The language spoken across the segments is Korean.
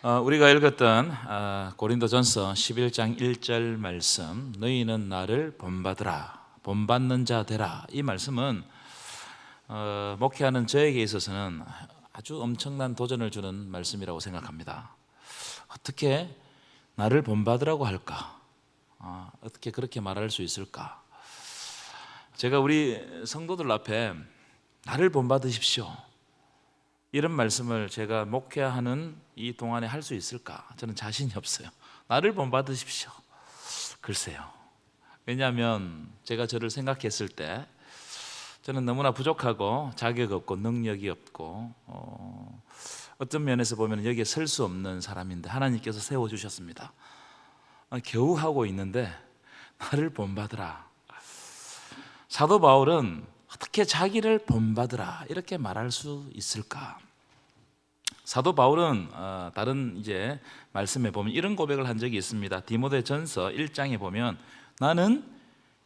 우리가 읽었던 고린도전서 11장 1절 말씀, 너희는 나를 본받으라, 본받는 자 되라. 이 말씀은 목회하는 저에게 있어서는 아주 엄청난 도전을 주는 말씀이라고 생각합니다. 어떻게 나를 본받으라고 할까? 어떻게 그렇게 말할 수 있을까? 제가 우리 성도들 앞에 나를 본받으십시오, 이런 말씀을 제가 목회하는 이 동안에 할 수 있을까? 저는 자신이 없어요. 나를 본받으십시오. 글쎄요. 왜냐하면 제가 저를 생각했을 때 저는 너무나 부족하고 자격 없고 능력이 없고 어떤 면에서 보면 여기에 설 수 없는 사람인데 하나님께서 세워주셨습니다. 겨우 하고 있는데 나를 본받으라. 사도 바울은 어떻게 자기를 본받으라 이렇게 말할 수 있을까? 사도 바울은 다른 이제 말씀에 보면 이런 고백을 한 적이 있습니다. 디모데전서 1장에 보면 나는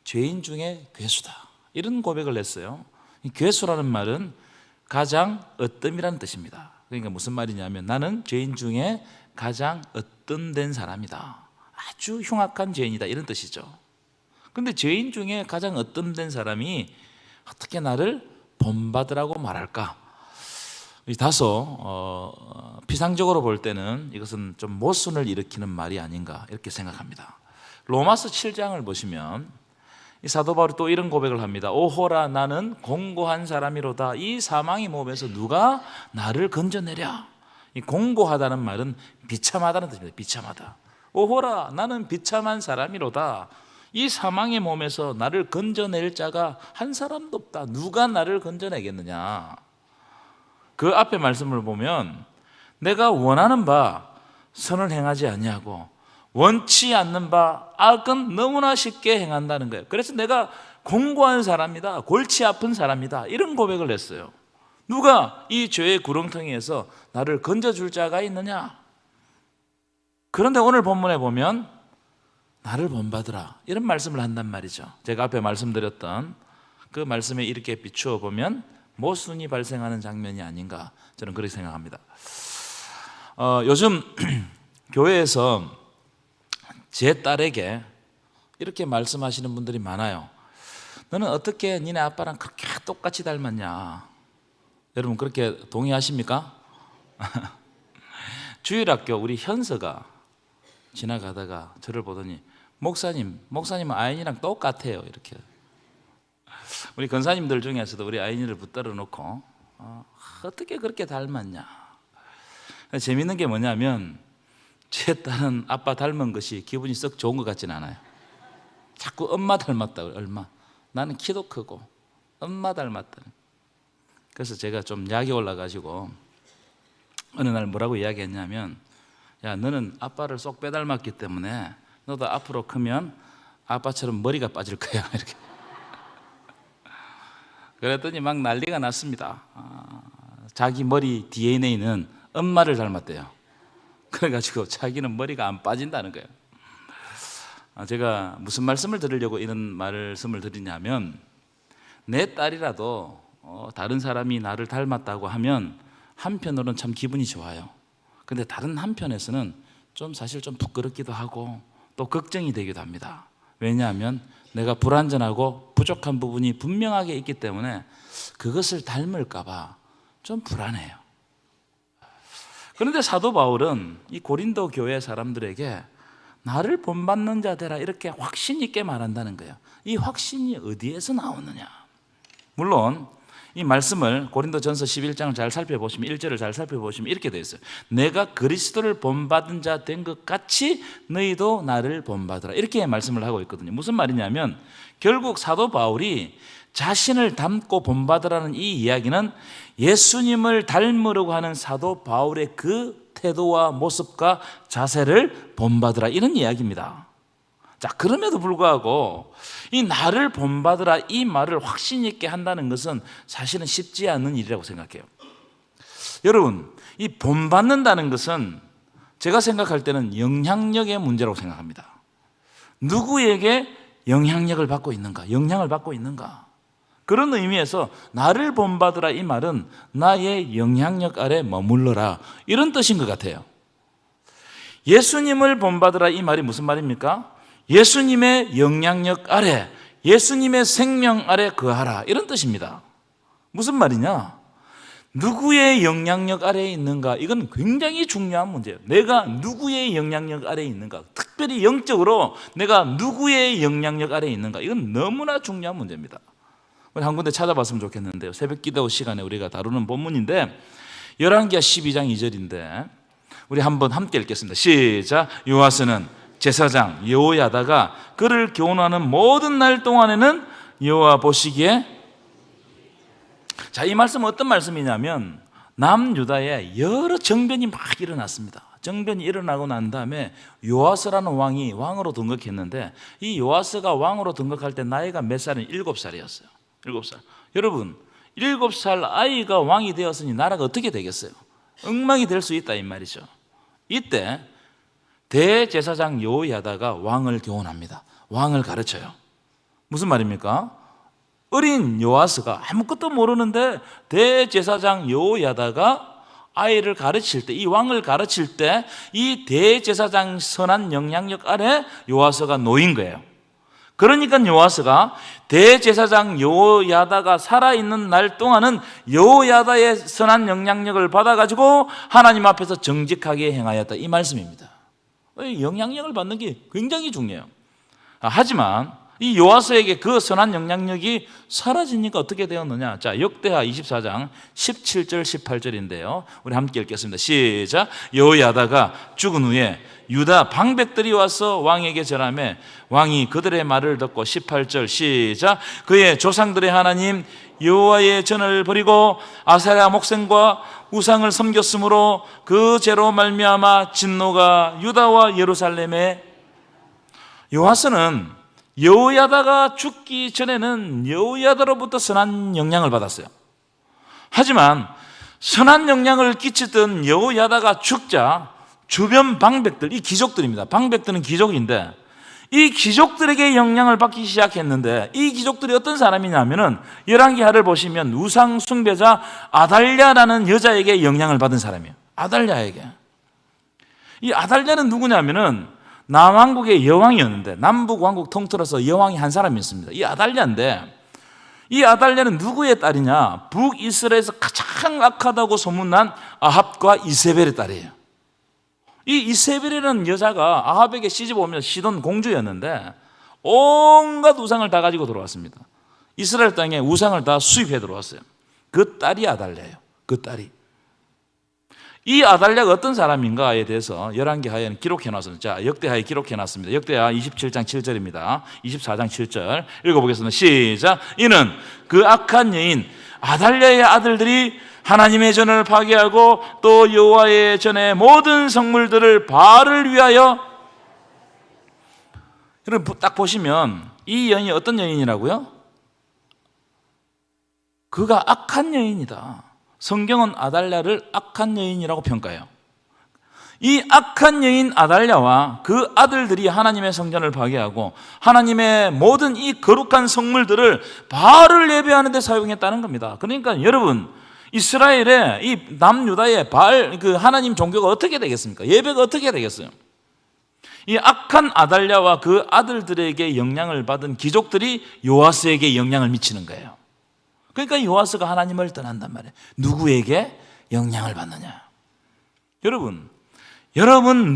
죄인 중에 괴수다, 이런 고백을 했어요. 이 괴수라는 말은 가장 으뜸이라는 뜻입니다. 그러니까 무슨 말이냐면 나는 죄인 중에 가장 으뜸된 사람이다, 아주 흉악한 죄인이다, 이런 뜻이죠. 그런데 죄인 중에 가장 으뜸된 사람이 어떻게 나를 본받으라고 말할까? 다소 피상적으로 볼 때는 이것은 좀 모순을 일으키는 말이 아닌가 이렇게 생각합니다. 로마서 7장을 보시면 이 사도 바울이 또 이런 고백을 합니다. 오호라, 나는 공고한 사람이로다. 이 사망의 몸에서 누가 나를 건져내랴. 이 공고하다는 말은 비참하다는 뜻입니다. 비참하다. 오호라, 나는 비참한 사람이로다. 이 사망의 몸에서 나를 건져낼 자가 한 사람도 없다. 누가 나를 건져내겠느냐. 그 앞에 말씀을 보면 내가 원하는 바 선을 행하지 아니하고 원치 않는 바 악은 너무나 쉽게 행한다는 거예요. 그래서 내가 공고한 사람이다, 골치 아픈 사람이다, 이런 고백을 했어요. 누가 이 죄의 구렁텅이에서 나를 건져줄 자가 있느냐. 그런데 오늘 본문에 보면 나를 본받으라, 이런 말씀을 한단 말이죠. 제가 앞에 말씀드렸던 그 말씀에 이렇게 비추어 보면 모순이 발생하는 장면이 아닌가, 저는 그렇게 생각합니다. 요즘 교회에서 제 딸에게 이렇게 말씀하시는 분들이 많아요. 너는 어떻게 니네 아빠랑 그렇게 똑같이 닮았냐. 여러분 그렇게 동의하십니까? 주일학교 우리 현서가 지나가다가 저를 보더니 목사님은 아인이랑 똑같아요, 이렇게. 우리 권사님들 중에서도 우리 아인이를 붙들어 놓고 어떻게 그렇게 닮았냐. 재밌는 게 뭐냐면 제 딸은 아빠 닮은 것이 기분이 썩 좋은 것 같지는 않아요. 자꾸 엄마 닮았다고. 얼마 나는 키도 크고 엄마 닮았다. 그래서 제가 좀 약이 올라가지고 어느 날 뭐라고 이야기했냐면, 야, 너는 아빠를 쏙 빼닮았기 때문에 너도 앞으로 크면 아빠처럼 머리가 빠질 거야, 이렇게. 그랬더니 막 난리가 났습니다. 자기 머리 DNA는 엄마를 닮았대요. 그래가지고 자기는 머리가 안 빠진다는 거예요. 제가 무슨 말씀을 드리려고 이런 말씀을 드리냐면, 내 딸이라도 다른 사람이 나를 닮았다고 하면 한편으로는 참 기분이 좋아요. 근데 다른 한편에서는 좀 사실 좀 부끄럽기도 하고 또 걱정이 되기도 합니다. 왜냐하면 내가 불완전하고 부족한 부분이 분명하게 있기 때문에 그것을 닮을까 봐 좀 불안해요. 그런데 사도 바울은 이 고린도 교회 사람들에게 나를 본받는 자 되라, 이렇게 확신 있게 말한다는 거예요. 이 확신이 어디에서 나오느냐. 물론 이 말씀을 고린도전서 11장을 잘 살펴보시면 1절을 잘 살펴보시면 이렇게 되어 있어요. 내가 그리스도를 본받은 자 된 것 같이 너희도 나를 본받으라, 이렇게 말씀을 하고 있거든요. 무슨 말이냐면 결국 사도 바울이 자신을 닮고 본받으라는 이 이야기는 예수님을 닮으려고 하는 사도 바울의 그 태도와 모습과 자세를 본받으라, 이런 이야기입니다. 자, 그럼에도 불구하고 이 나를 본받으라, 이 말을 확신 있게 한다는 것은 사실은 쉽지 않은 일이라고 생각해요. 여러분, 이 본받는다는 것은 제가 생각할 때는 영향력의 문제라고 생각합니다. 누구에게 영향력을 받고 있는가, 영향을 받고 있는가. 그런 의미에서 나를 본받으라, 이 말은 나의 영향력 아래 머물러라, 이런 뜻인 것 같아요. 예수님을 본받으라, 이 말이 무슨 말입니까? 예수님의 영향력 아래, 예수님의 생명 아래 거하라, 이런 뜻입니다. 무슨 말이냐? 누구의 영향력 아래에 있는가? 이건 굉장히 중요한 문제예요. 내가 누구의 영향력 아래에 있는가? 특별히 영적으로 내가 누구의 영향력 아래에 있는가? 이건 너무나 중요한 문제입니다. 우리 한 군데 찾아봤으면 좋겠는데요. 새벽 기도 시간에 우리가 다루는 본문인데 열왕기하 12장 2절인데 우리 한번 함께 읽겠습니다. 시작. 요아스는 제사장 여호야다가 그를 교훈하는 모든 날 동안에는 여호와 보시기에, 자, 이 말씀은 어떤 말씀이냐면 남유다에 여러 정변이 막 일어났습니다. 정변이 일어나고 난 다음에 요아스라는 왕이 왕으로 등극했는데 이 요아스가 왕으로 등극할 때 나이가 몇 살은 7살이었어요. 7살. 여러분, 7살 아이가 왕이 되었으니 나라가 어떻게 되겠어요? 엉망이 될 수 있다 이 말이죠. 이때 대제사장 여호야다가 왕을 교훈합니다. 왕을 가르쳐요. 무슨 말입니까? 어린 요아스가 아무것도 모르는데 대제사장 여호야다가 아이를 가르칠 때, 이 왕을 가르칠 때 이 대제사장 선한 영향력 아래 요아스가 놓인 거예요. 그러니까 요아스가 대제사장 여호야다가 살아있는 날 동안은 여호야다의 선한 영향력을 받아가지고 하나님 앞에서 정직하게 행하였다, 이 말씀입니다. 영향력을 받는 게 굉장히 중요해요. 하지만 이 요아스에게 그 선한 영향력이 사라지니까 어떻게 되었느냐? 자, 역대하 24장 17절 18절인데요. 우리 함께 읽겠습니다. 시작. 여호야다가 죽은 후에 유다 방백들이 와서 왕에게 절하매 왕이 그들의 말을 듣고, 18절 시작. 그의 조상들의 하나님 여호와의 전을 버리고 아세라 목생과 우상을 섬겼으므로 그 죄로 말미암아 진노가 유다와 예루살렘에. 요아스는 여호야다가 죽기 전에는 여호야다로부터 선한 영향을 받았어요. 하지만 선한 영향을 끼치던 여호야다가 죽자 주변 방백들, 이 귀족들입니다. 방백들은 귀족인데 이 귀족들에게 영향을 받기 시작했는데 이 귀족들이 어떤 사람이냐면은 열왕기하를 보시면 우상 숭배자 아달랴라는 여자에게 영향을 받은 사람이에요. 아달랴에게. 이 아달랴는 누구냐면은 남왕국의 여왕이었는데 남북 왕국 통틀어서 여왕이 한 사람이 있습니다. 이 아달랴인데 이 아달랴는 누구의 딸이냐? 북이스라엘에서 가장 악하다고 소문난 아합과 이세벨의 딸이에요. 이 이세벨이라는 여자가 아합에게 시집 오면 시돈 공주였는데 온갖 우상을 다 가지고 들어왔습니다. 이스라엘 땅에 우상을 다 수입해 들어왔어요. 그 딸이 아달랴예요. 그 딸이. 이 아달랴가 어떤 사람인가에 대해서 열왕기하에는 기록해놨습니다. 자, 역대하에 기록해놨습니다. 역대하 27장 7절입니다. 24장 7절 읽어보겠습니다. 시작. 이는 그 악한 여인 아달랴의 아들들이 하나님의 전을 파괴하고 또 여호와의 전의 모든 성물들을 바알을 위하여. 여러분 딱 보시면 이 여인이 어떤 여인이라고요? 그가 악한 여인이다. 성경은 아달랴를 악한 여인이라고 평가해요. 이 악한 여인 아달랴와 그 아들들이 하나님의 성전을 파괴하고 하나님의 모든 이 거룩한 성물들을 바알을 예배하는 데 사용했다는 겁니다. 그러니까 여러분, 이스라엘의 이 남유다의 바알, 그 하나님 종교가 어떻게 되겠습니까? 예배가 어떻게 되겠어요? 이 악한 아달랴와 그 아들들에게 영향을 받은 귀족들이 요아스에게 영향을 미치는 거예요. 그러니까 요아스가 하나님을 떠난단 말이에요. 누구에게 영향을 받느냐? 여러분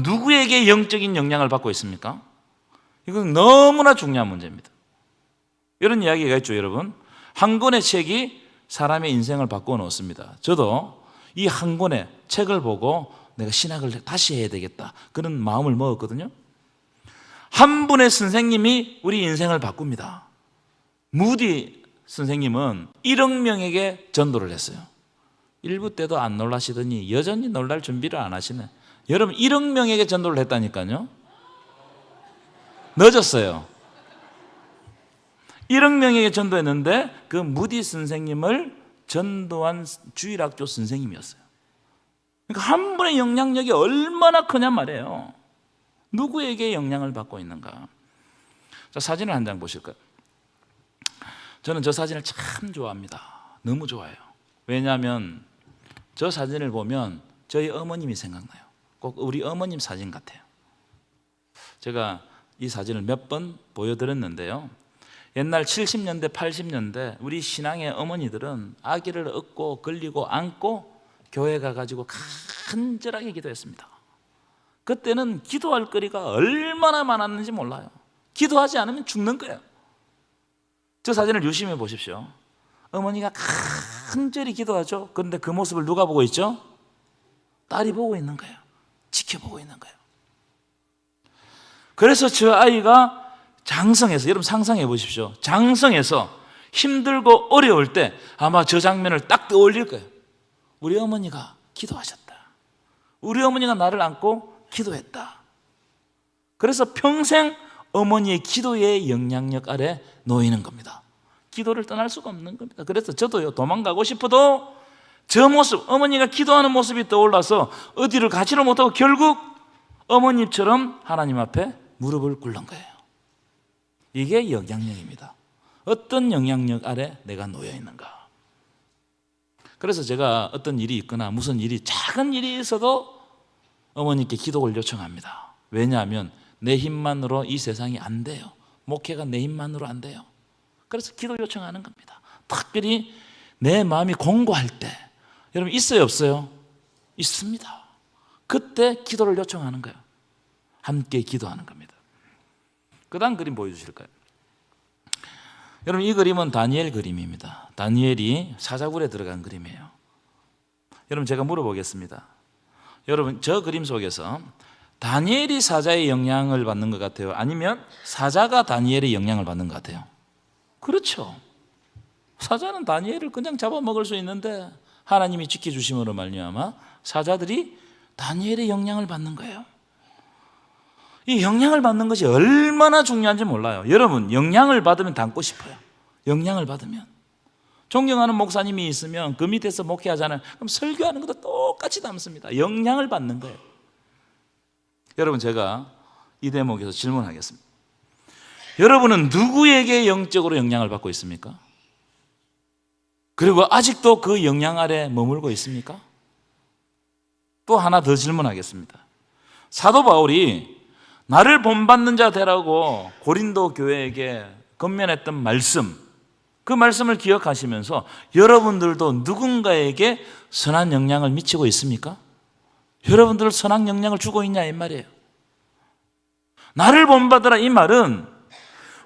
누구에게 영적인 영향을 받고 있습니까? 이건 너무나 중요한 문제입니다. 이런 이야기가 있죠, 여러분. 한 권의 책이 사람의 인생을 바꾸어 놓습니다. 저도 이 한 권의 책을 보고 내가 신학을 다시 해야 되겠다, 그런 마음을 먹었거든요. 한 분의 선생님이 우리 인생을 바꿉니다. 무디 선생님은 1억 명에게 전도를 했어요. 1부 때도 안 놀라시더니 여전히 놀랄 준비를 안 하시네. 여러분 1억 명에게 전도를 했다니까요. 늦었어요. 1억 명에게 전도했는데 그 무디 선생님을 전도한 주일학교 선생님이었어요. 그러니까 한 분의 영향력이 얼마나 크냔 말이에요. 누구에게 영향을 받고 있는가? 자, 사진을 한 장 보실까요? 저는 저 사진을 참 좋아합니다. 너무 좋아해요. 왜냐하면 저 사진을 보면 저희 어머님이 생각나요. 꼭 우리 어머님 사진 같아요. 제가 이 사진을 몇 번 보여드렸는데요, 옛날 70년대 80년대 우리 신앙의 어머니들은 아기를 업고 걸리고 안고 교회 가가지고 간절하게 기도했습니다. 그때는 기도할 거리가 얼마나 많았는지 몰라요. 기도하지 않으면 죽는 거예요. 저 사진을 유심히 보십시오. 어머니가 간절히 기도하죠. 그런데 그 모습을 누가 보고 있죠? 딸이 보고 있는 거예요. 지켜보고 있는 거예요. 그래서 저 아이가 장성해서, 여러분 상상해 보십시오. 장성해서 힘들고 어려울 때 아마 저 장면을 딱 떠올릴 거예요. 우리 어머니가 기도하셨다. 우리 어머니가 나를 안고 기도했다. 그래서 평생 어머니의 기도의 영향력 아래 놓이는 겁니다. 기도를 떠날 수가 없는 겁니다. 그래서 저도요, 도망가고 싶어도 저 모습, 어머니가 기도하는 모습이 떠올라서 어디를 가지를 못하고 결국 어머님처럼 하나님 앞에 무릎을 꿇는 거예요. 이게 영향력입니다. 어떤 영향력 아래 내가 놓여 있는가. 그래서 제가 어떤 일이 있거나 무슨 일이, 작은 일이 있어도 어머니께 기도를 요청합니다. 왜냐하면 내 힘만으로 이 세상이 안 돼요. 목회가 내 힘만으로 안 돼요. 그래서 기도 요청하는 겁니다. 특별히 내 마음이 공고할 때, 여러분 있어요 없어요? 있습니다. 그때 기도를 요청하는 거예요. 함께 기도하는 겁니다. 그 다음 그림 보여주실까요? 여러분 이 그림은 다니엘 그림입니다. 다니엘이 사자굴에 들어간 그림이에요. 여러분 제가 물어보겠습니다. 여러분 저 그림 속에서 다니엘이 사자의 영향을 받는 것 같아요? 아니면 사자가 다니엘의 영향을 받는 것 같아요? 그렇죠. 사자는 다니엘을 그냥 잡아먹을 수 있는데 하나님이 지켜주심으로 말미암아 사자들이 다니엘의 영향을 받는 거예요. 이 영향을 받는 것이 얼마나 중요한지 몰라요. 여러분 영향을 받으면 닮고 싶어요. 영향을 받으면. 존경하는 목사님이 있으면 그 밑에서 목회하잖아요. 그럼 설교하는 것도 똑같이 닮습니다. 영향을 받는 거예요. 여러분 제가 이 대목에서 질문하겠습니다. 여러분은 누구에게 영적으로 영향을 받고 있습니까? 그리고 아직도 그 영향 아래 머물고 있습니까? 또 하나 더 질문하겠습니다. 사도 바울이 나를 본받는 자 되라고 고린도 교회에게 권면했던 말씀, 그 말씀을 기억하시면서 여러분들도 누군가에게 선한 영향을 미치고 있습니까? 여러분들 선한 영향을 주고 있냐 이 말이에요. 나를 본받으라 이 말은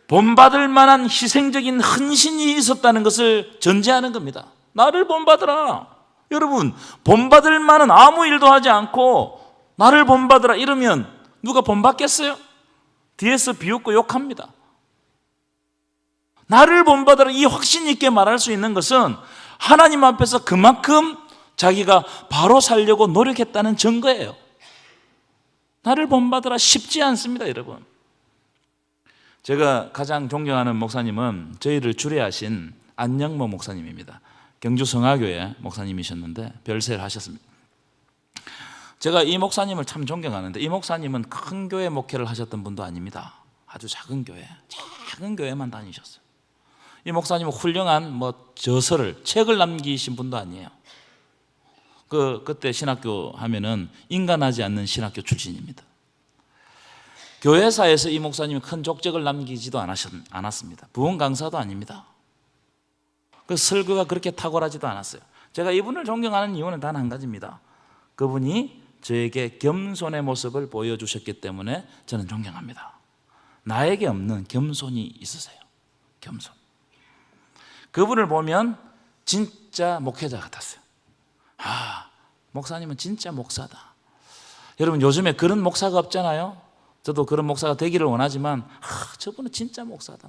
본받을 만한 희생적인 헌신이 있었다는 것을 전제하는 겁니다. 나를 본받으라. 여러분 본받을 만한 아무 일도 하지 않고 나를 본받으라 이러면 누가 본받겠어요? 뒤에서 비웃고 욕합니다. 나를 본받으라 이 확신 있게 말할 수 있는 것은 하나님 앞에서 그만큼 자기가 바로 살려고 노력했다는 증거예요. 나를 본받으라 쉽지 않습니다, 여러분. 제가 가장 존경하는 목사님은 저희를 주례하신 안영모 목사님입니다. 경주 성화교회 목사님이셨는데 별세를 하셨습니다. 제가 이 목사님을 참 존경하는데 이 목사님은 큰 교회 목회를 하셨던 분도 아닙니다. 아주 작은 교회만 다니셨어요. 이 목사님은 훌륭한 저서를, 책을 남기신 분도 아니에요. 그때 신학교 하면은 인간하지 않는 신학교 출신입니다. 교회사에서 이 목사님이 큰 족적을 남기지도 않았습니다. 부흥 강사도 아닙니다. 그 설교가 그렇게 탁월하지도 않았어요. 제가 이분을 존경하는 이유는 단 한 가지입니다. 그분이 저에게 겸손의 모습을 보여주셨기 때문에 저는 존경합니다. 나에게 없는 겸손이 있으세요. 겸손. 그분을 보면 진짜 목회자 같았어요. 목사님은 진짜 목사다. 여러분 요즘에 그런 목사가 없잖아요. 저도 그런 목사가 되기를 원하지만 저분은 진짜 목사다.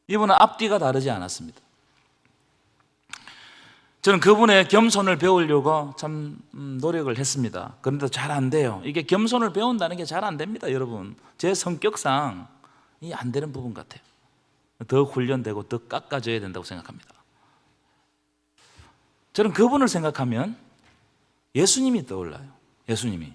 이분은 앞뒤가 다르지 않았습니다. 저는 그분의 겸손을 배우려고 참 노력을 했습니다. 그런데 잘 안 돼요. 이게 겸손을 배운다는 게 잘 안 됩니다, 여러분. 제 성격상 이 안 되는 부분 같아요. 더 훈련되고 더 깎아줘야 된다고 생각합니다. 저는 그분을 생각하면 예수님이 떠올라요. 예수님이.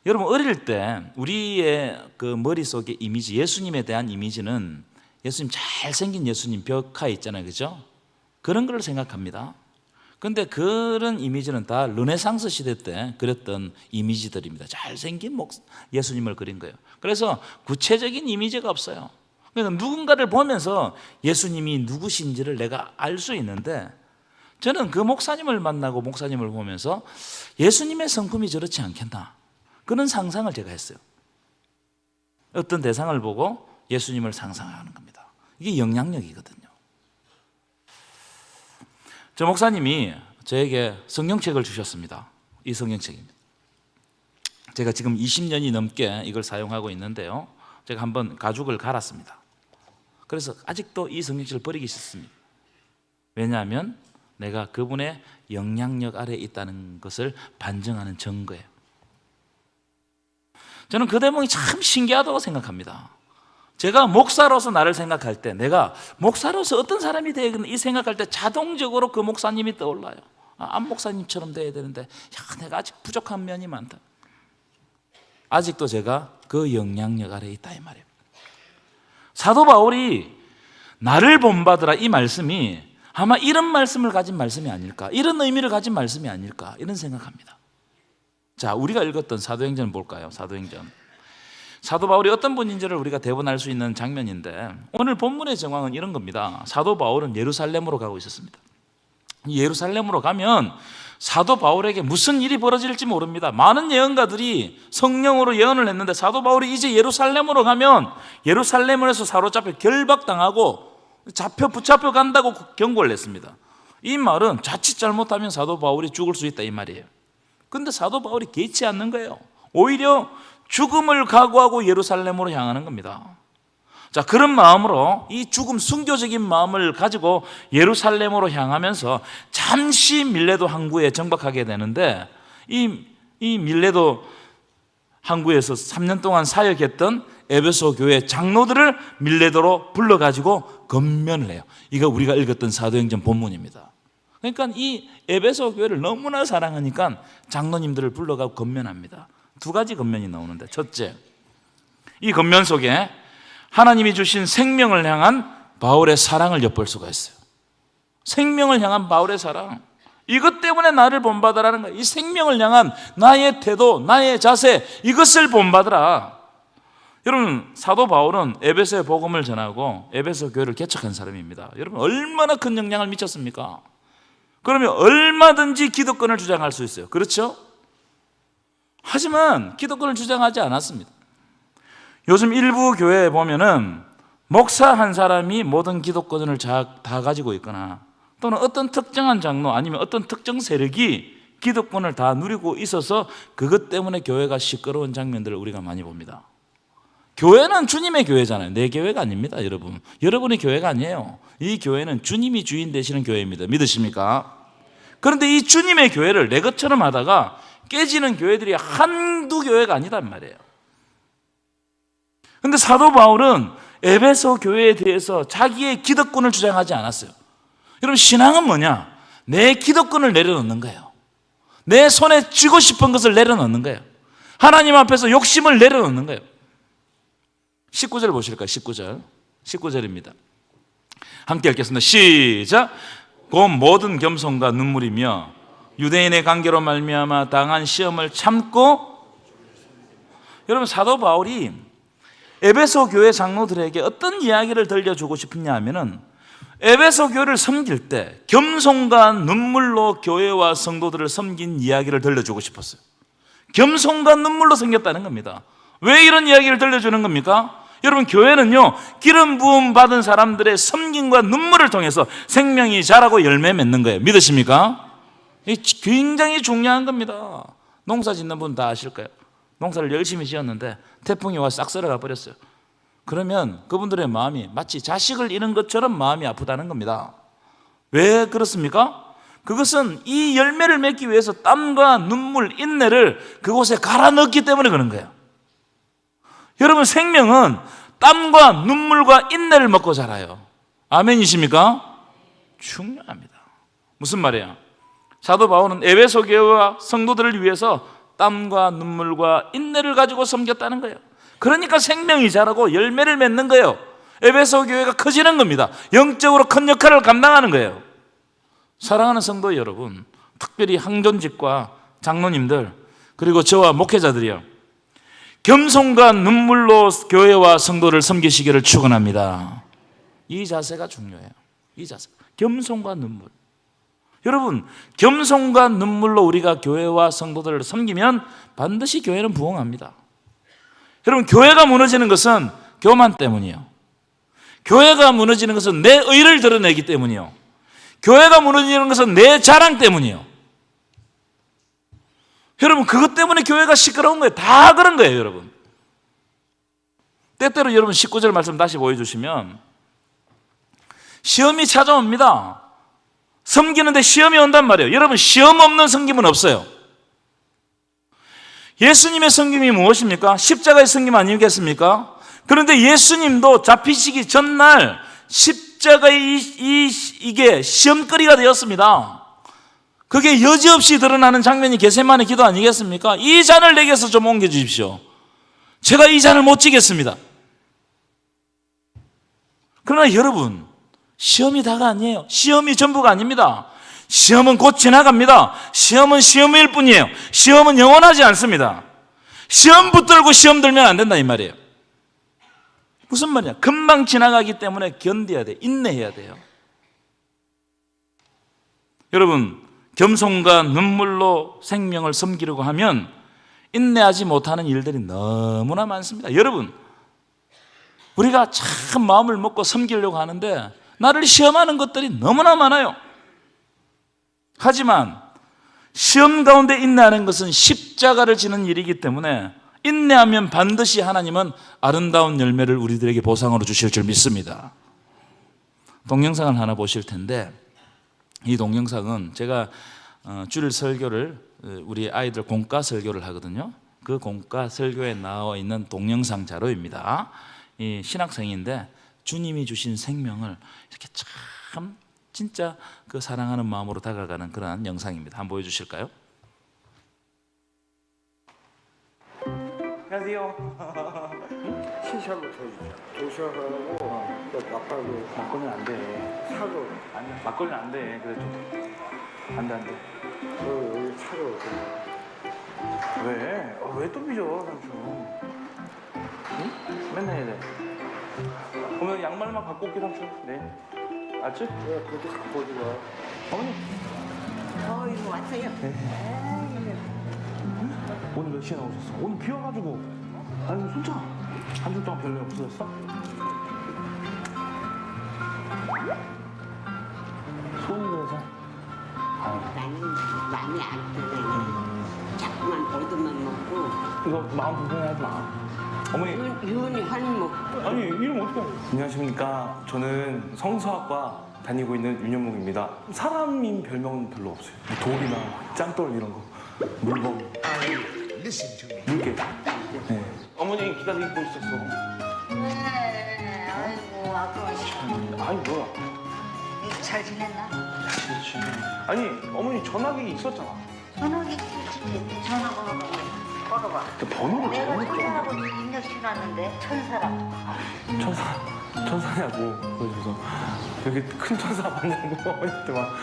여러분 어릴 때 우리의 그 머릿속의 이미지, 예수님에 대한 이미지는 예수님 잘생긴 예수님 벽화에 있잖아요, 그죠? 그런 걸 생각합니다. 근데 그런 이미지는 다 르네상스 시대 때 그렸던 이미지들입니다. 잘생긴 예수님을 그린 거예요. 그래서 구체적인 이미지가 없어요. 그러니까 누군가를 보면서 예수님이 누구신지를 내가 알 수 있는데, 저는 그 목사님을 만나고 목사님을 보면서 예수님의 성품이 저렇지 않겠나, 그런 상상을 제가 했어요. 어떤 대상을 보고 예수님을 상상하는 겁니다. 이게 영향력이거든요. 저 목사님이 저에게 성경책을 주셨습니다. 이 성경책입니다. 제가 지금 20년이 넘게 이걸 사용하고 있는데요, 제가 한번 가죽을 갈았습니다. 그래서 아직도 이 성경책을 버리기 싫습니다. 왜냐하면 내가 그분의 영향력 아래에 있다는 것을 반증하는 증거예요. 저는 그 대목이 참 신기하다고 생각합니다. 제가 목사로서 나를 생각할 때, 내가 목사로서 어떤 사람이 되겠나 이 생각할 때 자동적으로 그 목사님이 떠올라요. 안 목사님처럼 돼야 되는데, 내가 아직 부족한 면이 많다. 아직도 제가 그 영향력 아래에 있다, 이 말이에요. 사도 바울이 나를 본받으라, 이 말씀이 아마 이런 말씀을 가진 말씀이 아닐까, 이런 의미를 가진 말씀이 아닐까, 이런 생각합니다. 자, 우리가 읽었던 사도행전을 볼까요? 사도 바울이 어떤 분인지를 우리가 대본 알 수 있는 장면인데, 오늘 본문의 정황은 이런 겁니다. 사도 바울은 예루살렘으로 가고 있었습니다. 예루살렘으로 가면 사도 바울에게 무슨 일이 벌어질지 모릅니다. 많은 예언가들이 성령으로 예언을 했는데, 사도 바울이 이제 예루살렘으로 가면 예루살렘에서 사로잡혀 결박당하고 붙잡혀 간다고 경고를 했습니다. 이 말은 자칫 잘못하면 사도 바울이 죽을 수 있다, 이 말이에요. 근데 사도 바울이 개의치 않는 거예요. 오히려 죽음을 각오하고 예루살렘으로 향하는 겁니다. 자, 그런 마음으로, 이 죽음 순교적인 마음을 가지고 예루살렘으로 향하면서 잠시 밀레도 항구에 정박하게 되는데, 이 밀레도 항구에서 3년 동안 사역했던 에베소 교회 장로들을 밀레도로 불러가지고 건면을 해요. 이거 우리가 읽었던 사도행전 본문입니다. 그러니까 이 에베소 교회를 너무나 사랑하니까 장로님들을 불러가고 건면합니다. 두 가지 건면이 나오는데, 첫째, 이 건면 속에 하나님이 주신 생명을 향한 바울의 사랑을 엿볼 수가 있어요. 생명을 향한 바울의 사랑, 이것 때문에 나를 본받으라는 거예요. 이 생명을 향한 나의 태도, 나의 자세, 이것을 본받으라. 여러분, 사도 바울은 에베소의 복음을 전하고 에베소 교회를 개척한 사람입니다. 여러분, 얼마나 큰 영향을 미쳤습니까? 그러면 얼마든지 기독권을 주장할 수 있어요. 그렇죠? 하지만 기독권을 주장하지 않았습니다. 요즘 일부 교회에 보면은 목사 한 사람이 모든 기독권을 다 가지고 있거나, 또는 어떤 특정한 장로 아니면 어떤 특정 세력이 기독권을 다 누리고 있어서 그것 때문에 교회가 시끄러운 장면들을 우리가 많이 봅니다. 교회는 주님의 교회잖아요. 내 교회가 아닙니다, 여러분. 여러분의 교회가 아니에요. 이 교회는 주님이 주인 되시는 교회입니다. 믿으십니까? 그런데 이 주님의 교회를 내 것처럼 하다가 깨지는 교회들이 한두 교회가 아니단 말이에요. 그런데 사도 바울은 에베소 교회에 대해서 자기의 기득권을 주장하지 않았어요. 여러분, 신앙은 뭐냐? 내 기득권을 내려놓는 거예요. 내 손에 쥐고 싶은 것을 내려놓는 거예요. 하나님 앞에서 욕심을 내려놓는 거예요. 19절 보실까요? 19절입니다. 함께 읽겠습니다. 시작. 곧 모든 겸손과 눈물이며 유대인의 관계로 말미암아 당한 시험을 참고. 여러분, 사도 바울이 에베소 교회 장로들에게 어떤 이야기를 들려주고 싶으냐 하면은, 에베소 교회를 섬길 때 겸손과 눈물로 교회와 성도들을 섬긴 이야기를 들려주고 싶었어요. 겸손과 눈물로 섬겼다는 겁니다. 왜 이런 이야기를 들려주는 겁니까? 여러분, 교회는요, 기름 부음 받은 사람들의 섬김과 눈물을 통해서 생명이 자라고 열매 맺는 거예요. 믿으십니까? 굉장히 중요한 겁니다. 농사 짓는 분 다 아실 거예요. 농사를 열심히 지었는데 태풍이 와서 싹 썰어가 버렸어요. 그러면 그분들의 마음이 마치 자식을 잃은 것처럼 마음이 아프다는 겁니다. 왜 그렇습니까? 그것은 이 열매를 맺기 위해서 땀과 눈물, 인내를 그곳에 갈아 넣었기 때문에 그런 거예요. 여러분, 생명은 땀과 눈물과 인내를 먹고 자라요. 아멘이십니까? 중요합니다. 무슨 말이야? 사도 바울은 에베소 교회와 성도들을 위해서 땀과 눈물과 인내를 가지고 섬겼다는 거예요. 그러니까 생명이 자라고 열매를 맺는 거예요. 에베소 교회가 커지는 겁니다. 영적으로 큰 역할을 감당하는 거예요. 사랑하는 성도 여러분, 특별히 항존직과 장로님들 그리고 저와 목회자들이요, 겸손과 눈물로 교회와 성도를 섬기시기를 축원합니다. 이 자세가 중요해요. 이 자세, 겸손과 눈물. 여러분, 겸손과 눈물로 우리가 교회와 성도들을 섬기면 반드시 교회는 부흥합니다. 여러분, 교회가 무너지는 것은 교만 때문이에요. 교회가 무너지는 것은 내 의를 드러내기 때문이에요. 교회가 무너지는 것은 내 자랑 때문이에요. 여러분, 그것 때문에 교회가 시끄러운 거예요. 다 그런 거예요, 여러분. 때때로 여러분 19절 말씀 다시 보여주시면, 시험이 찾아옵니다. 섬기는데 시험이 온단 말이에요. 여러분, 시험 없는 섬김은 없어요. 예수님의 섬김이 무엇입니까? 십자가의 섬김 아니겠습니까? 그런데 예수님도 잡히시기 전날 십자가의 이게 시험거리가 되었습니다. 그게 여지없이 드러나는 장면이 겟세마네 기도 아니겠습니까? 이 잔을 내게서 좀 옮겨주십시오. 제가 이 잔을 못 지겠습니다. 그러나 여러분, 시험이 다가 아니에요. 시험이 전부가 아닙니다. 시험은 곧 지나갑니다. 시험은 시험일 뿐이에요. 시험은 영원하지 않습니다. 시험 붙들고 시험 들면 안 된다 이 말이에요. 무슨 말이냐? 금방 지나가기 때문에 견뎌야 돼. 인내해야 돼요. 여러분, 겸손과 눈물로 생명을 섬기려고 하면 인내하지 못하는 일들이 너무나 많습니다. 여러분, 우리가 참 마음을 먹고 섬기려고 하는데 나를 시험하는 것들이 너무나 많아요. 하지만 시험 가운데 인내하는 것은 십자가를 지는 일이기 때문에 인내하면 반드시 하나님은 아름다운 열매를 우리들에게 보상으로 주실 줄 믿습니다. 동영상을 하나 보실 텐데, 이 동영상은 제가 주일 설교를, 우리 아이들 공과 설교를 하거든요. 그 공과 설교에 나와 있는 동영상 자료입니다. 이 신학생인데 주님이 주신 생명을 이렇게 참 진짜 그 사랑하는 마음으로 다가가는 그런 영상입니다. 한번 보여주실까요? 안녕하세요. 시샵을 조시하고 또 막걸리 막걸리는 안 돼. 차로 아니, 막걸리는 안 돼. 그래도 안 돼, 안 돼. 여기 차로 왜? 왜 또 삐져, 삼촌? 응? 맨날 해야 돼. 그러면 양말만 갖고 올게, 삼촌. 네. 알지? 왜 그렇게 갖고 오지 마. 어머니. 이거 왔어요. 오늘 몇 시에 나오셨어? 오늘 비 와가지고. 아니, 손자. 한 주 동안 별일 없어졌어? 손이 그래서? 아유. 나는 마음이 안 편해. 자꾸만 얻으만 먹고 이거 마음 불편해하지 마. 어머니. 유은이 한 먹고 아니, 이름 어떻게 알아요? 안녕하십니까. 저는 성서학과 다니고 있는 윤현묵입니다. 사람인 별명은 별로 없어요. 돌이나 짱돌 이런 거. 물범. 물개. 네. 어머니 기다리고 있었어. 네, 아이고 아까 아니, 뭐야. 잘 지냈나? 그렇지. 아니, 어머니 전화기 있었잖아. 전화기 있지. 전화번호 걸어봐. 그 번호를 내가 잘못 줘. 천사라고 입력시켜놨는데 천사라고. 천사냐고. 그래서 여기 큰 천사 맞냐고 어머니한테 막.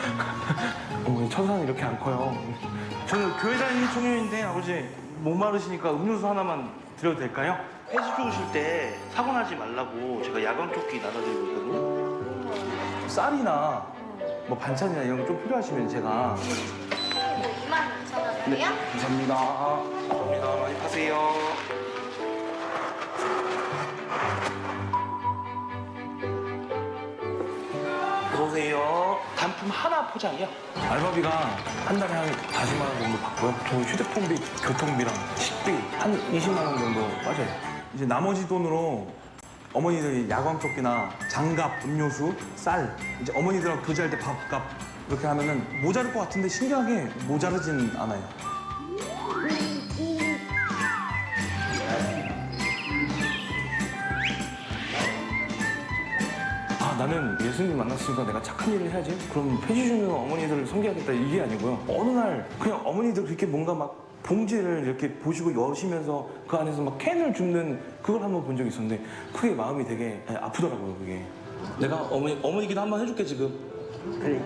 어머니 천사는 이렇게 안 커요. 저는 교회 다니는 청년인데 아버지 목마르시니까 음료수 하나만 드려도 될까요? 폐지 주우실 때 사고 나지 말라고 제가 야광 조끼 나눠드리고 있거든요. 쌀이나 뭐 반찬이나 이런 거 좀 필요하시면 제가. 이거 22,000원이에요? 감사합니다. 감사합니다. 많이 파세요. 어서오세요. 단품 하나 포장이요? 알바비가 한 달에 한 40만 원 정도 받고요. 저 휴대폰비, 교통비랑 식비 한 20만 원 정도 빠져요. 이제 나머지 돈으로 어머니들이 야광조끼나 장갑, 음료수, 쌀, 이제 어머니들하고 교제할 때 밥값 이렇게 하면은 모자랄 것 같은데 신기하게 모자르진 않아요. 나는 예수님 만났으니까 내가 착한 일을 해야지. 그럼 폐지 주는 어머니들을 섬겨야겠다 이게 아니고요. 어느 날 그냥 어머니들 그렇게 뭔가 막 봉지를 이렇게 보시고 여시면서 그 안에서 막 캔을 줍는 그걸 한번 본 적이 있었는데 그게 마음이 되게 아프더라고요. 그게. 내가 어머니기도 한번 해줄게 지금. 그래.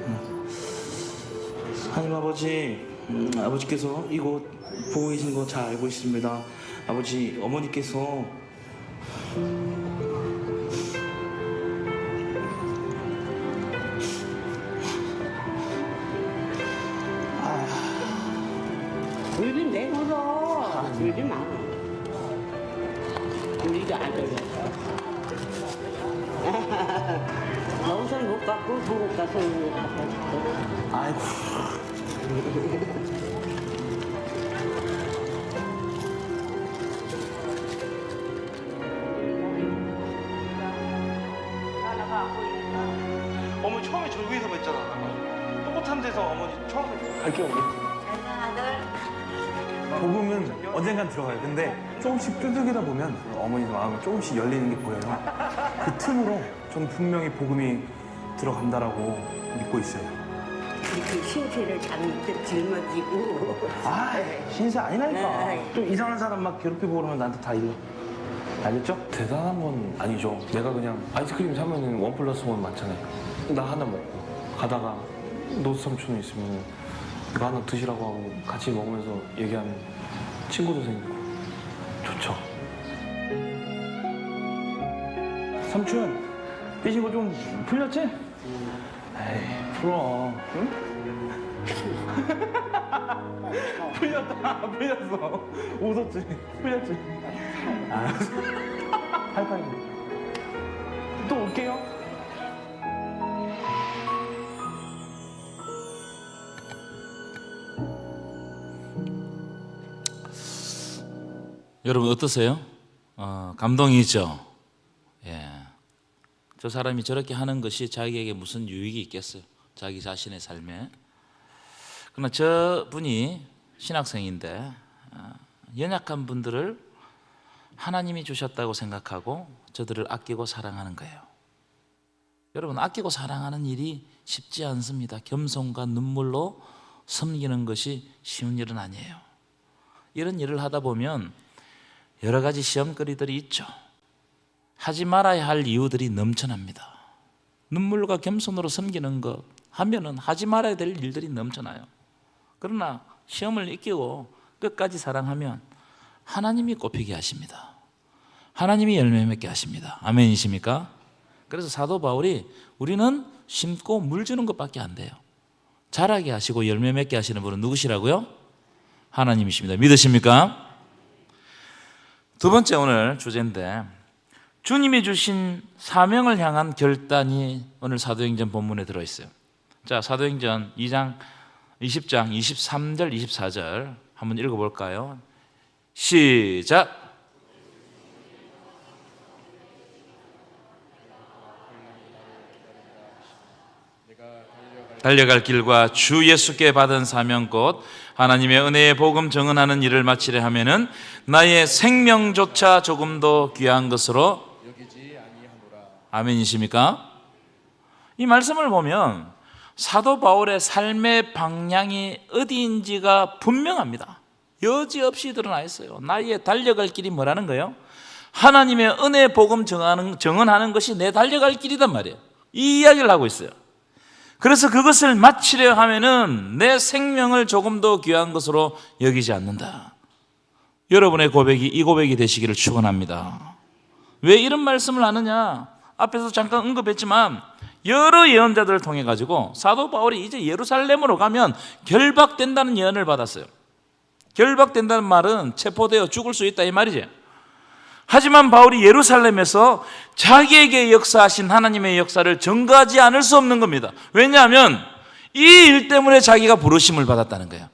하나님 아버지, 아버지께서 이곳 보고 계신 거 잘 알고 있습니다. 아버지, 어머니께서 울지 내물어. 울지 마. 우리가 아들이야. 우선 못 갖고 한국 가서 갖고 아이고. 어머니 처음에 저 위에서 뵀잖아. 똑같은 데서 어머니 처음에 갈게 없네. 복음은 언젠간 들어가요. 근데 조금씩 두들기다 보면 어머니 마음이 조금씩 열리는 게 보여요. 그 틈으로 저는 분명히 복음이 들어간다라고 믿고 있어요. 그 신세를 잘못 짊어지고 아, 신세 아니라니까. 네. 좀 이상한 사람 막 괴롭히고 그러면 나한테 다 일러. 알겠죠? 대단한 건 아니죠. 내가 그냥 아이스크림 사면은 1+1 많잖아요. 나 하나 먹고 가다가 노스 삼촌이 있으면 이거 하나 드시라고 하고 같이 먹으면서 얘기하면 친구도 생기고 좋죠. 삼촌, 삐지고 좀 풀렸지? 에이, 풀어. 응? 풀렸어. 웃었지? 풀렸지? 알았어. 하이파이브. 또 올게요. 여러분 어떠세요? 감동이죠? 예. 저 사람이 저렇게 하는 것이 자기에게 무슨 유익이 있겠어요? 자기 자신의 삶에. 그러나 저분이 신학생인데 연약한 분들을 하나님이 주셨다고 생각하고 저들을 아끼고 사랑하는 거예요. 여러분, 아끼고 사랑하는 일이 쉽지 않습니다. 겸손과 눈물로 섬기는 것이 쉬운 일은 아니에요. 이런 일을 하다 보면 여러 가지 시험거리들이 있죠. 하지 말아야 할 이유들이 넘쳐납니다. 눈물과 겸손으로 섬기는 것 하면은 하지 말아야 될 일들이 넘쳐나요. 그러나 시험을 이기고 끝까지 사랑하면 하나님이 꼽히게 하십니다. 하나님이 열매 맺게 하십니다. 아멘이십니까? 그래서 사도 바울이 우리는 심고 물 주는 것밖에 안 돼요. 자라게 하시고 열매 맺게 하시는 분은 누구시라고요? 하나님이십니다. 믿으십니까? 두 번째 오늘 주제인데, 주님이 주신 사명을 향한 결단이 오늘 사도행전 본문에 들어있어요. 자, 사도행전 2장 20장 23절 24절 한번 읽어볼까요? 시작. 달려갈 길과 주 예수께 받은 사명 곧 하나님의 은혜의 복음 증언하는 일을 마치려 하면은 나의 생명조차 조금도 귀한 것으로 여기지 아니하노라. 아멘이십니까? 이 말씀을 보면 사도 바울의 삶의 방향이 어디인지가 분명합니다. 여지없이 드러나 있어요. 나의 달려갈 길이 뭐라는 거예요? 하나님의 은혜의 복음 증언하는 것이 내 달려갈 길이단 말이에요. 이 이야기를 하고 있어요. 그래서 그것을 마치려 하면은 내 생명을 조금 더 귀한 것으로 여기지 않는다. 여러분의 고백이 이 고백이 되시기를 축원합니다. 왜 이런 말씀을 하느냐? 앞에서 잠깐 언급했지만 여러 예언자들을 통해 가지고 사도 바울이 이제 예루살렘으로 가면 결박된다는 예언을 받았어요. 결박된다는 말은 체포되어 죽을 수 있다 이 말이지. 하지만 바울이 예루살렘에서 자기에게 역사하신 하나님의 역사를 전가하지 않을 수 없는 겁니다. 왜냐하면 이 일 때문에 자기가 부르심을 받았다는 거예요.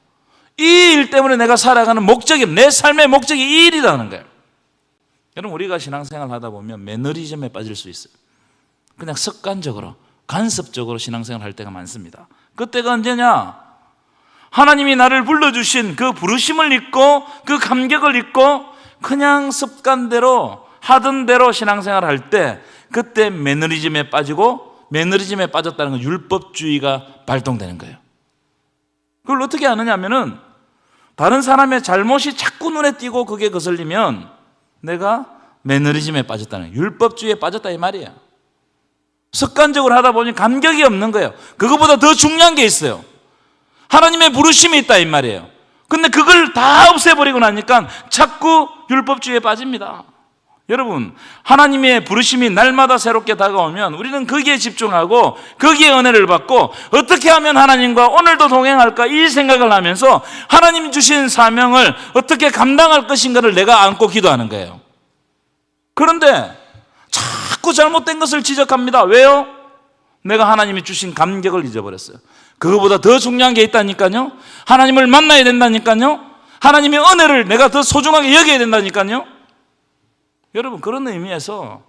이 일 때문에 내가 살아가는 목적이, 내 삶의 목적이 이 일이라는 거예요. 여러분, 우리가 신앙생활 하다 보면 매너리즘에 빠질 수 있어요. 그냥 습관적으로, 간섭적으로 신앙생활 할 때가 많습니다. 그때가 언제냐? 하나님이 나를 불러주신 그 부르심을 잊고 그 감격을 잊고 그냥 습관대로 하던 대로 신앙생활 할 때 그때 매너리즘에 빠지고, 매너리즘에 빠졌다는 건 율법주의가 발동되는 거예요. 그걸 어떻게 아느냐 하면은 다른 사람의 잘못이 자꾸 눈에 띄고 그게 거슬리면 내가 매너리즘에 빠졌다는, 율법주의에 빠졌다 이 말이에요. 습관적으로 하다 보니 감격이 없는 거예요. 그거보다 더 중요한 게 있어요. 하나님의 부르심이 있다 이 말이에요. 근데 그걸 다 없애버리고 나니까 자꾸 율법주의에 빠집니다. 여러분, 하나님의 부르심이 날마다 새롭게 다가오면 우리는 거기에 집중하고 거기에 은혜를 받고 어떻게 하면 하나님과 오늘도 동행할까 이 생각을 하면서 하나님이 주신 사명을 어떻게 감당할 것인가를 내가 안고 기도하는 거예요. 그런데 자꾸 잘못된 것을 지적합니다. 왜요? 내가 하나님이 주신 감격을 잊어버렸어요. 그거보다 더 중요한 게 있다니까요. 하나님을 만나야 된다니까요. 하나님의 은혜를 내가 더 소중하게 여겨야 된다니까요. 여러분, 그런 의미에서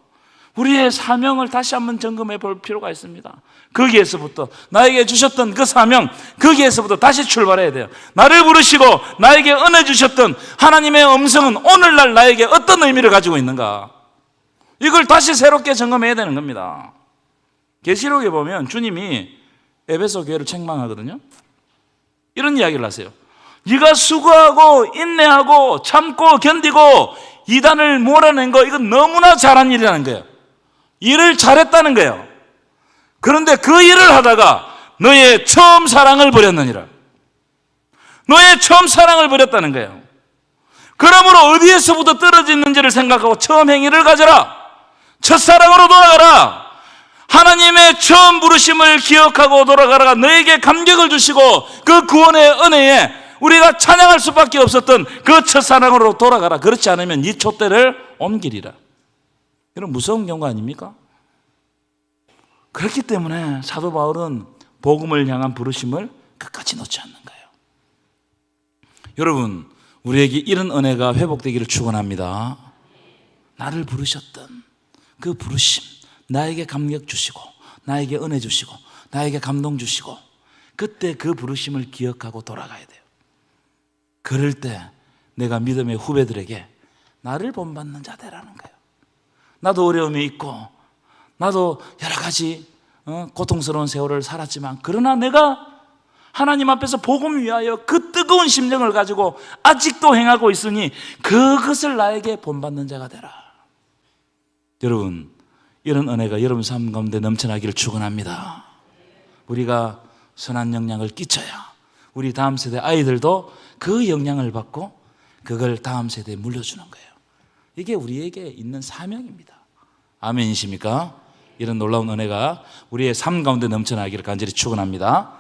우리의 사명을 다시 한번 점검해 볼 필요가 있습니다. 거기에서부터 나에게 주셨던 그 사명, 거기에서부터 다시 출발해야 돼요. 나를 부르시고 나에게 은혜 주셨던 하나님의 음성은 오늘날 나에게 어떤 의미를 가지고 있는가, 이걸 다시 새롭게 점검해야 되는 겁니다. 계시록에 보면 주님이 에베소 교회를 책망하거든요. 이런 이야기를 하세요. 네가 수고하고 인내하고 참고 견디고 이단을 몰아낸 거, 이건 너무나 잘한 일이라는 거예요. 일을 잘했다는 거예요. 그런데 그 일을 하다가 너의 처음 사랑을 버렸느니라. 너의 처음 사랑을 버렸다는 거예요. 그러므로 어디에서부터 떨어졌는지를 생각하고 처음 행위를 가져라. 첫사랑으로 돌아가라. 하나님의 처음 부르심을 기억하고 돌아가라가 너에게 감격을 주시고 그 구원의 은혜에 우리가 찬양할 수밖에 없었던 그 첫사랑으로 돌아가라. 그렇지 않으면 이 촛대를 옮기리라. 이런 무서운 경고 아닙니까? 그렇기 때문에 사도 바울은 복음을 향한 부르심을 끝까지 놓지 않는 거예요. 여러분, 우리에게 이런 은혜가 회복되기를 축원합니다. 나를 부르셨던 그 부르심, 나에게 감격 주시고 나에게 은혜 주시고 나에게 감동 주시고, 그때 그 부르심을 기억하고 돌아가야 돼요. 그럴 때 내가 믿음의 후배들에게 나를 본받는 자 되라는 거예요. 나도 어려움이 있고 나도 여러 가지 고통스러운 세월을 살았지만, 그러나 내가 하나님 앞에서 복음 위하여 그 뜨거운 심정을 가지고 아직도 행하고 있으니 그것을 나에게 본받는 자가 되라. 여러분, 이런 은혜가 여러분 삶 가운데 넘쳐나기를 축원합니다. 우리가 선한 영향을 끼쳐야 우리 다음 세대 아이들도 그 영향을 받고 그걸 다음 세대에 물려주는 거예요. 이게 우리에게 있는 사명입니다. 아멘이십니까? 이런 놀라운 은혜가 우리의 삶 가운데 넘쳐나기를 간절히 축원합니다.